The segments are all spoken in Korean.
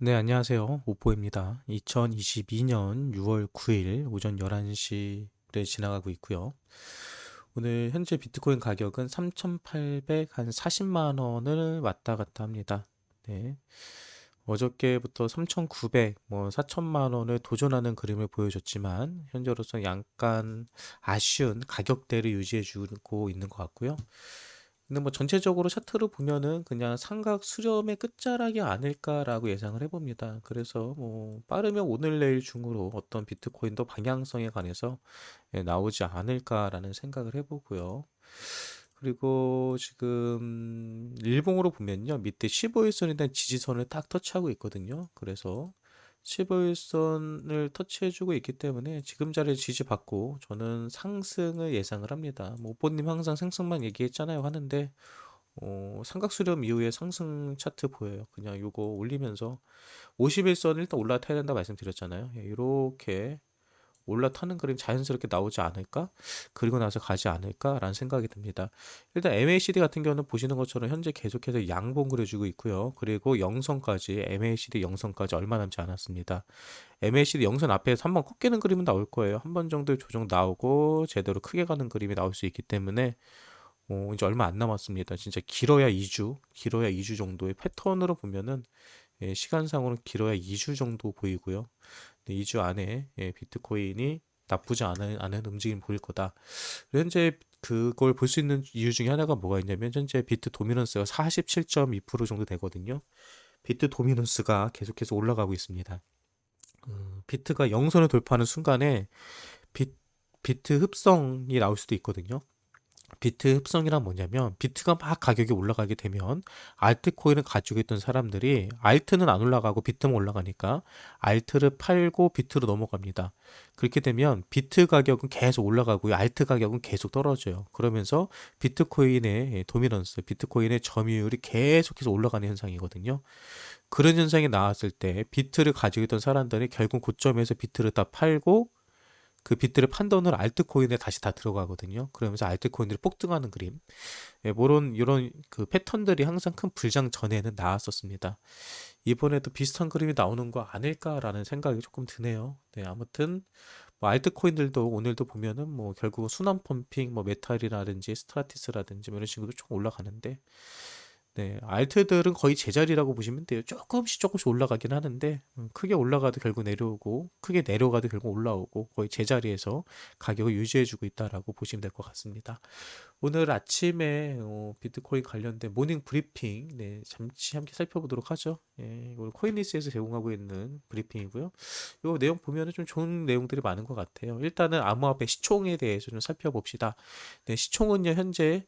네, 안녕하세요. 오포입니다. 2022년 6월 9일 오전 11시를 지나가고 있고요. 오늘 현재 비트코인 가격은 3,840만 원을 왔다 갔다 합니다. 네. 어저께부터 3,900, 4천만 원을 도전하는 그림을 보여줬지만 현재로서 약간 아쉬운 가격대를 유지해 주고 있는 것 같고요. 근데 전체적으로 차트를 보면은 그냥 삼각 수렴의 끝자락이 아닐까라고 예상을 해봅니다. 그래서 빠르면 오늘 내일 중으로 어떤 비트코인도 방향성에 관해서 나오지 않을까라는 생각을 해보고요. 그리고 지금 일봉으로 보면요, 밑에 15일선에 대한 지지선을 딱 터치하고 있거든요. 그래서 15일선을 터치해주고 있기 때문에 지금 자리에 지지받고 저는 상승을 예상을 합니다. 오뽀님 항상 생성만 얘기했잖아요 하는데 삼각수렴 이후에 상승 차트 보여요. 그냥 요거 올리면서 51선 일단 올라타야 된다 말씀드렸잖아요. 이렇게 올라타는 그림 자연스럽게 나오지 않을까? 그리고 나서 가지 않을까라는 생각이 듭니다. 일단 MACD 같은 경우는 보시는 것처럼 현재 계속해서 양봉 그려주고 있고요. 그리고 영선까지 MACD 영선까지 얼마 남지 않았습니다. MACD 영선 앞에서 한번 꺾이는 그림은 나올 거예요. 한 번 정도의 조정 나오고 제대로 크게 가는 그림이 나올 수 있기 때문에 이제 얼마 안 남았습니다. 진짜 길어야 2주, 길어야 2주 정도의 패턴으로 보면은 시간상으로는 길어야 2주 정도 보이고요. 2주 안에 비트코인이 나쁘지 않은 움직임 보일 거다. 현재 그걸 볼 수 있는 이유 중에 하나가 뭐가 있냐면 현재 비트 도미넌스가 47.2% 정도 되거든요. 비트 도미넌스가 계속해서 올라가고 있습니다. 비트가 영선을 돌파하는 순간에 비, 비트 흡성이 나올 수도 있거든요. 비트 흡성이란 뭐냐면 비트가 막 가격이 올라가게 되면 알트코인을 가지고 있던 사람들이 알트는 안 올라가고 비트만 올라가니까 알트를 팔고 비트로 넘어갑니다. 그렇게 되면 비트 가격은 계속 올라가고요. 알트 가격은 계속 떨어져요. 그러면서 비트코인의 도미넌스, 비트코인의 점유율이 계속해서 올라가는 현상이거든요. 그런 현상이 나왔을 때 비트를 가지고 있던 사람들이 결국 고점에서 비트를 다 팔고 그 빚들을 판 돈을 알트코인에 다시 다 들어가거든요. 그러면서 알트코인들이 폭등하는 그림. 그런 이런 그 패턴들이 항상 큰 불장 전에는 나왔었습니다. 이번에도 비슷한 그림이 나오는 거 아닐까라는 생각이 조금 드네요. 네, 아무튼 알트코인들도 오늘도 보면은 결국 순환 펌핑, 메탈이라든지 스트라티스라든지 이런 식으로 조금 올라가는데 네, 알트들은 거의 제자리라고 보시면 돼요. 조금씩 조금씩 올라가긴 하는데 크게 올라가도 결국 내려오고 크게 내려가도 결국 올라오고 거의 제자리에서 가격을 유지해주고 있다라고 보시면 될 것 같습니다. 오늘 아침에 비트코인 관련된 모닝 브리핑 네, 잠시 함께 살펴보도록 하죠. 예, 이걸 코인리스에서 제공하고 있는 브리핑이고요. 이 내용 보면은 좀 좋은 내용들이 많은 것 같아요. 일단은 암호화폐 시총에 대해서 좀 살펴봅시다. 네, 시총은요 현재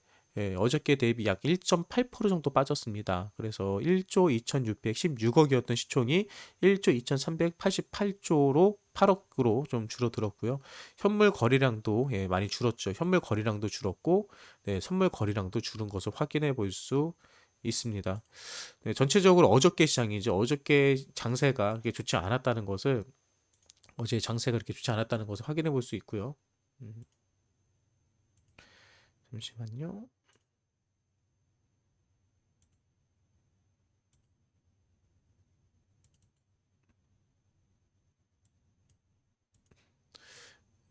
어저께 대비 약 1.8% 정도 빠졌습니다. 그래서 1조 2,616억이었던 시총이 1조 2,388조로 8억으로 좀 줄어들었고요. 현물 거래량도 많이 줄었죠. 현물 거래량도 줄었고 네, 선물 거래량도 줄은 것을 확인해 볼 수 있습니다. 네, 전체적으로 어저께 시장이죠. 어저께 장세가 그렇게 좋지 않았다는 것을 어제 장세가 그렇게 좋지 않았다는 것을 확인해 볼 수 있고요. 음, 잠시만요.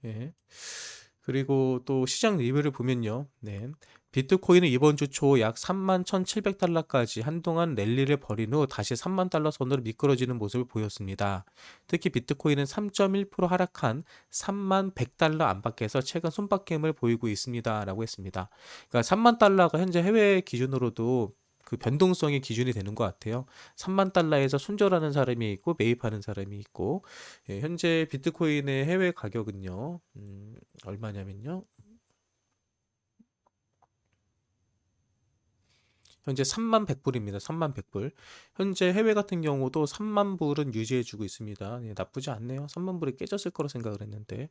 예. 그리고 또 시장 리뷰를 보면요. 네. 비트코인은 이번 주 초 약 3만 1,700달러까지 한동안 랠리를 벌인 후 다시 3만 달러 선으로 미끄러지는 모습을 보였습니다. 특히 비트코인은 3.1% 하락한 3만 100달러 안팎에서 최근 손바뀜을 보이고 있습니다라고 했습니다. 그러니까 3만 달러가 현재 해외 기준으로도 그 변동성의 기준이 되는 것 같아요. 3만 달러에서 손절하는 사람이 있고 매입하는 사람이 있고 현재 비트코인의 해외 가격은요. 얼마냐면요. 현재 3만 100불입니다. 3만 100불. 현재 해외 같은 경우도 3만 불은 유지해주고 있습니다. 나쁘지 않네요. 3만 불이 깨졌을 거라 생각을 했는데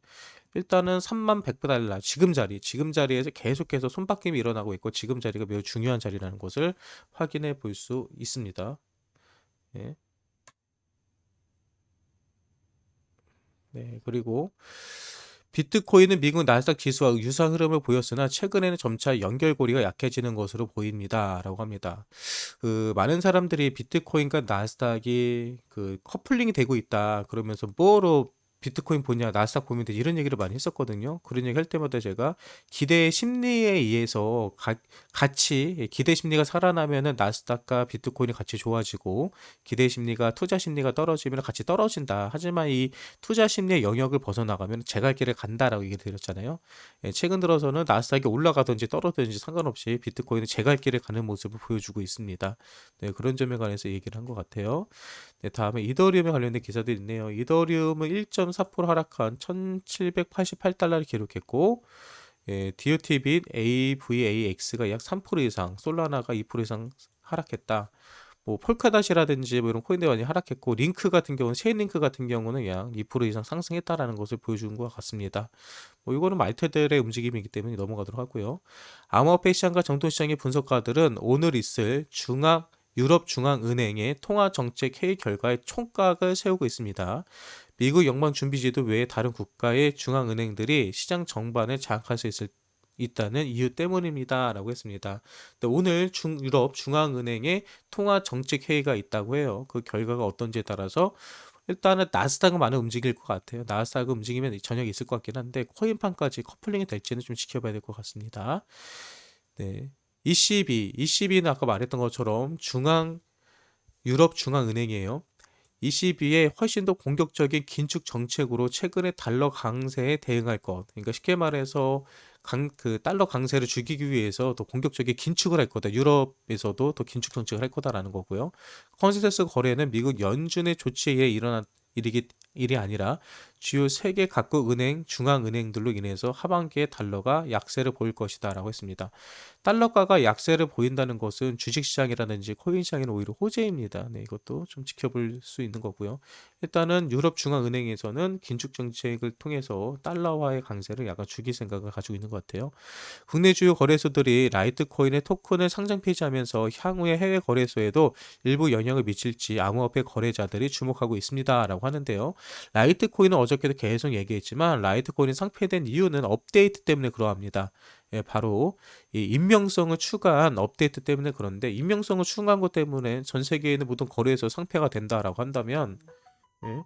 일단은 3만 100달러 지금 자리에서 계속해서 손바뀜이 일어나고 있고 지금 자리가 매우 중요한 자리라는 것을 확인해 볼 수 있습니다. 예. 네, 그리고 비트코인은 미국 나스닥 지수와 유사한 흐름을 보였으나 최근에는 점차 연결고리가 약해지는 것으로 보입니다라고 합니다. 많은 사람들이 비트코인과 나스닥이 커플링이 되고 있다. 그러면서 뭐로 비트코인 보냐, 나스닥 보면 돼. 이런 얘기를 많이 했었거든요. 그런 얘기 할 때마다 제가 기대 심리에 의해서 같이 기대 심리가 살아나면은 나스닥과 비트코인이 같이 좋아지고 기대 심리가 투자 심리가 떨어지면 같이 떨어진다. 하지만 이 투자 심리의 영역을 벗어나가면 제갈 길을 간다라고 얘기를 드렸잖아요. 최근 들어서는 나스닥이 올라가든지 떨어지든지 상관없이 비트코인은 제갈 길을 가는 모습을 보여주고 있습니다. 네, 그런 점에 관해서 얘기를 한 것 같아요. 네, 다음에 이더리움에 관련된 기사들이 있네요. 이더리움은 1.4% 하락한 1788달러를 기록했고, DOT 빚 AVAX가 약 3% 이상, 솔라나가 2% 이상 하락했다. 뭐 폴카닷이라든지 뭐 이런 코인들 많이 하락했고, 링크 같은 경우는 체인링크 같은 경우는 약 2% 이상 상승했다라는 것을 보여주는 것 같습니다. 뭐 이거는 말테들의 움직임이기 때문에 넘어가도록 하고요. 암호화폐 시장과 정토시장의 분석가들은 오늘 있을 유럽 중앙은행의 통화 정책 회의 결과에 총각을 세우고 있습니다. 미국 연방준비제도 외에 다른 국가의 중앙은행들이 시장 전반을 장악할 수 있다는 이유 때문입니다라고 했습니다. 오늘 유럽 중앙은행의 통화 정책 회의가 있다고 해요. 그 결과가 어떤지에 따라서 일단은 나스닥은 많이 움직일 것 같아요. 나스닥은 움직이면 저녁에 있을 것 같긴 한데 코인판까지 커플링이 될지는 좀 지켜봐야 될 것 같습니다. 네. ECB는 아까 말했던 것처럼 유럽 중앙은행이에요. ECB의 훨씬 더 공격적인 긴축 정책으로 최근의 달러 강세에 대응할 것. 그러니까 쉽게 말해서 달러 강세를 죽이기 위해서 더 공격적인 긴축을 할 거다. 유럽에서도 더 긴축 정책을 할 거다라는 거고요. 컨센서스 거래는 미국 연준의 조치에 의해 일어난 일이 아니라 주요 세계 각국 중앙은행들로 인해서 하반기에 달러가 약세를 보일 것이다라고 했습니다. 달러가가 약세를 보인다는 것은 주식시장이라든지 코인시장에는 오히려 호재입니다. 네, 이것도 좀 지켜볼 수 있는 거고요. 일단은 유럽 중앙은행에서는 긴축 정책을 통해서 달러화의 강세를 약간 죽일 생각을 가지고 있는 것 같아요. 국내 주요 거래소들이 라이트코인의 토큰을 상장 폐지하면서 향후에 해외 거래소에도 일부 영향을 미칠지 암호화폐 거래자들이 주목하고 있습니다라고 하는데요. 라이트코인은 어저께도 계속 얘기했지만 라이트코인이 상폐된 이유는 업데이트 때문에 그러합니다. 바로 이 익명성을 추가한 업데이트 때문에 그런데 익명성을 추가한 것 때문에 전 세계에 있는 모든 거래소 상폐가 된다라고 한다면 예,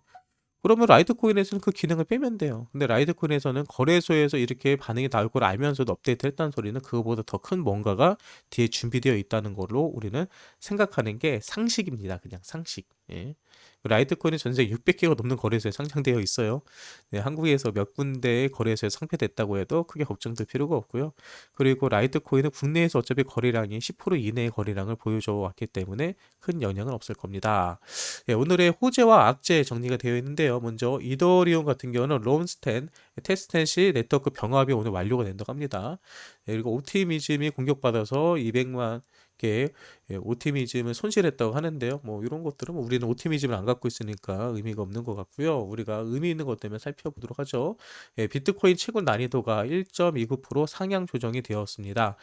그러면 라이트코인에서는 그 기능을 빼면 돼요. 근데 라이트코인에서는 거래소에서 이렇게 반응이 나올 걸 알면서도 업데이트 했다는 소리는 그거보다 더 큰 뭔가가 뒤에 준비되어 있다는 걸로 우리는 생각하는 게 상식입니다. 그냥 상식. 예. 라이트코인은 전 세계 600개가 넘는 거래소에 상장되어 있어요. 네, 한국에서 몇 군데의 거래소에 상폐됐다고 해도 크게 걱정될 필요가 없고요. 그리고 라이트코인은 국내에서 어차피 거래량이 10% 이내의 거래량을 보여줘 왔기 때문에 큰 영향은 없을 겁니다. 예, 오늘의 호재와 악재 정리가 되어 있는데요. 먼저 이더리움 같은 경우는 테스트넷이 네트워크 병합이 오늘 완료가 된다고 합니다. 예, 그리고 옵티미즘이 공격받아서 200만 개 오티미즘을 손실했다고 하는데요. 뭐 이런 것들은 뭐 우리는 오티미즘을 안 갖고 있으니까 의미가 없는 것 같고요. 우리가 의미 있는 것 때문에 살펴보도록 하죠. 비트코인 채굴 난이도가 1.29% 상향 조정이 되었습니다.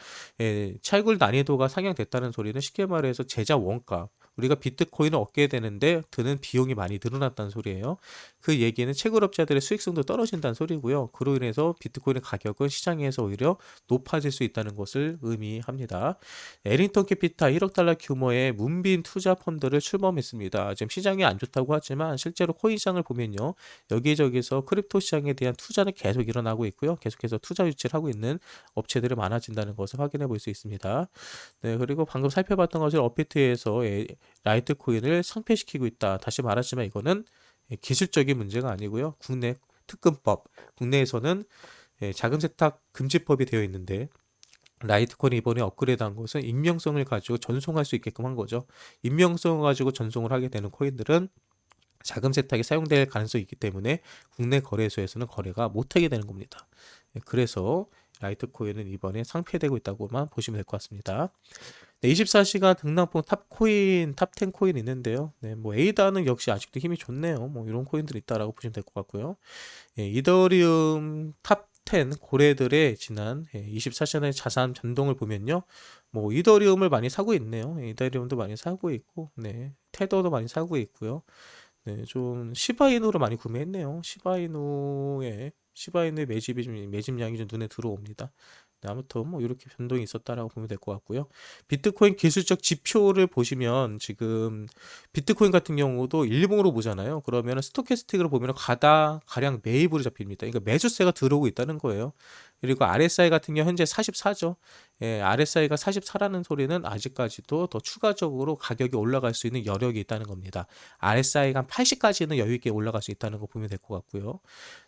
채굴 난이도가 상향됐다는 소리는 쉽게 말해서 제작 원가 우리가 비트코인을 얻게 되는데 드는 비용이 많이 늘어났다는 소리예요. 그 얘기는 채굴업자들의 수익성도 떨어진다는 소리고요. 그로 인해서 비트코인의 가격은 시장에서 오히려 높아질 수 있다는 것을 의미합니다. 에링턴 캐피탈 1억 달러 규모의 문빈 투자 펀드를 출범했습니다. 지금 시장이 안 좋다고 하지만 실제로 코인 시장을 보면요. 여기저기서 크립토 시장에 대한 투자는 계속 일어나고 있고요. 계속해서 투자 유치를 하고 있는 업체들이 많아진다는 것을 확인해 볼 수 있습니다. 네, 그리고 방금 살펴봤던 것을 업비트에서 라이트코인을 상폐시키고 있다. 다시 말하지만 이거는 기술적인 문제가 아니고요. 국내 특근법, 국내에서는 자금 세탁 금지법이 되어 있는데 라이트코인 이번에 업그레이드한 것은 익명성을 가지고 전송할 수 있게끔 한 거죠. 익명성을 가지고 전송을 하게 되는 코인들은 자금 세탁이 사용될 가능성이 있기 때문에 국내 거래소에서는 거래가 못하게 되는 겁니다. 그래서 라이트코인은 이번에 상폐되고 있다고만 보시면 될 것 같습니다. 네, 24시간 등락폭 탑코인, 탑10 코인 있는데요. 네, 뭐 에이다는 역시 아직도 힘이 좋네요. 뭐 이런 코인들이 있다라고 보시면 될 것 같고요. 이더리움 탑10 고래들의 지난 24시간의 자산 변동을 보면요. 뭐 이더리움을 많이 사고 있네요. 이더리움도 많이 사고 있고, 네, 테더도 많이 사고 있고요. 네, 좀 시바이누를 많이 구매했네요. 시바이누에 시바이누의 매집량이 좀 눈에 들어옵니다. 네, 아무튼 뭐 이렇게 변동이 있었다라고 보면 될 것 같고요. 비트코인 기술적 지표를 보시면 지금 비트코인 같은 경우도 일봉으로 보잖아요. 그러면 스토캐스틱으로 보면 가량 매입으로 잡힙니다. 그러니까 매수세가 들어오고 있다는 거예요. 그리고 RSI 같은 경우 현재 44죠. 예, RSI가 44라는 소리는 아직까지도 더 추가적으로 가격이 올라갈 수 있는 여력이 있다는 겁니다. RSI가 한 80까지는 여유 있게 올라갈 수 있다는 거 보면 될 것 같고요.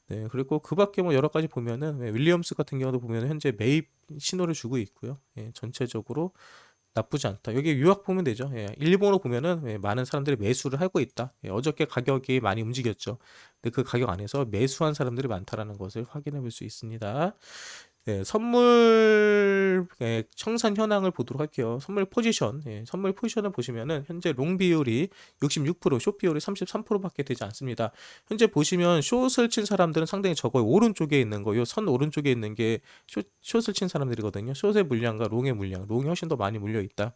네, 그리고 그 밖에 뭐 여러 가지 보면은 윌리엄스 같은 경우도 보면 현재 매입 신호를 주고 있고요. 예, 전체적으로 나쁘지 않다. 여기 유학 보면 되죠. 예, 일본으로 보면은 많은 사람들이 매수를 하고 있다. 예, 어저께 가격이 많이 움직였죠. 근데 그 가격 안에서 매수한 사람들이 많다라는 것을 확인해 볼 수 있습니다. 네, 선물 청산 현황을 보도록 할게요. 선물 포지션, 선물 포지션을 보시면은 현재 롱 비율이 66%, 숏 비율이 33%밖에 되지 않습니다. 현재 보시면 숏을 친 사람들은 상당히 적어요. 오른쪽에 있는 거, 요 선 오른쪽에 있는 게 숏을 친 사람들이거든요. 숏의 물량과 롱의 물량, 롱이 훨씬 더 많이 물려 있다.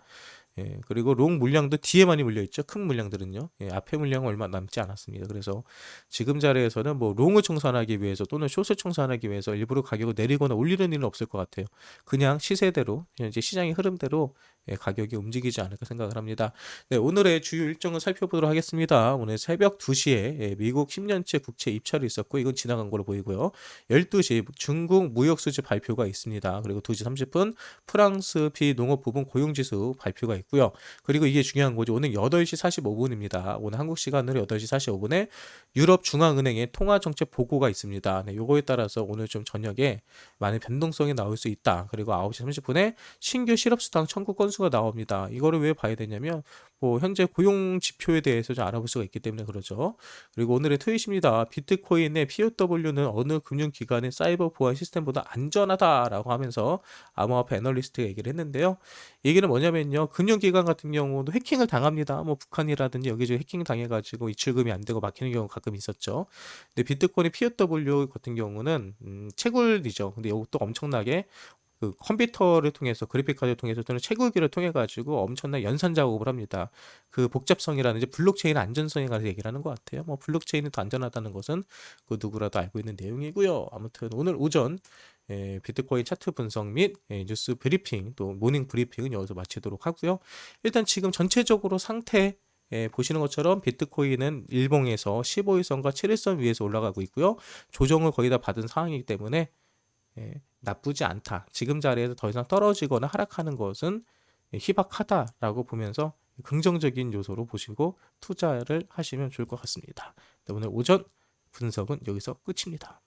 예, 그리고 롱 물량도 뒤에 많이 물려 있죠. 큰 물량들은요. 예, 앞에 물량은 얼마 남지 않았습니다. 그래서 지금 자리에서는 뭐 롱을 청산하기 위해서 또는 숏을 청산하기 위해서 일부러 가격을 내리거나 올리는 일은 없을 것 같아요. 그냥 시세대로, 이제 시장의 흐름대로 가격이 움직이지 않을까 생각을 합니다. 네, 오늘의 주요 일정을 살펴보도록 하겠습니다. 오늘 새벽 2시에 미국 10년째 국채 입찰이 있었고 이건 지나간 걸로 보이고요. 12시 중국 무역수지 발표가 있습니다. 그리고 2시 30분 프랑스 비농업 부분 고용지수 발표가 있고요. 그리고 이게 중요한 거죠. 오늘 8시 45분입니다. 오늘 한국 시간으로 8시 45분에 유럽 중앙은행의 통화 정책 보고가 있습니다. 네, 요거에 따라서 오늘 좀 저녁에 많은 변동성이 나올 수 있다. 그리고 9시 30분에 신규 실업수당 청구 건수가 나옵니다. 이거를 왜 봐야 되냐면 뭐 현재 고용 지표에 대해서 좀 알아볼 수가 있기 때문에 그러죠. 그리고 오늘의 트윗입니다. 비트코인의 POW는 어느 금융기관의 사이버 보안 시스템보다 안전하다라고 하면서 암호화폐 애널리스트가 얘기를 했는데요. 얘기는 뭐냐면요. 금융기관 같은 경우도 해킹을 당합니다. 뭐 북한이라든지 여기저기 해킹 당해가지고 이출금이 안 되고 막히는 경우 가끔 있었죠. 근데 비트코인의 POW 같은 경우는 채굴이죠. 근데 이것도 엄청나게 그 컴퓨터를 통해서 그래픽 카드를 통해서 또는 채굴기를 통해 가지고 엄청난 연산 작업을 합니다. 그 복잡성이라든지 블록체인 안전성에 관해서 얘기를 하는 것 같아요. 뭐 블록체인이 더 안전하다는 것은 그 누구라도 알고 있는 내용이고요. 아무튼 오늘 오전 비트코인 차트 분석 및 뉴스 브리핑 또 모닝 브리핑은 여기서 마치도록 하고요. 일단 지금 전체적으로 상태 보시는 것처럼 비트코인은 일봉에서 15일선과 7일선 위에서 올라가고 있고요. 조정을 거의 다 받은 상황이기 때문에 나쁘지 않다. 지금 자리에서 더 이상 떨어지거나 하락하는 것은 희박하다라고 보면서 긍정적인 요소로 보시고 투자를 하시면 좋을 것 같습니다. 네, 오늘 오전 분석은 여기서 끝입니다.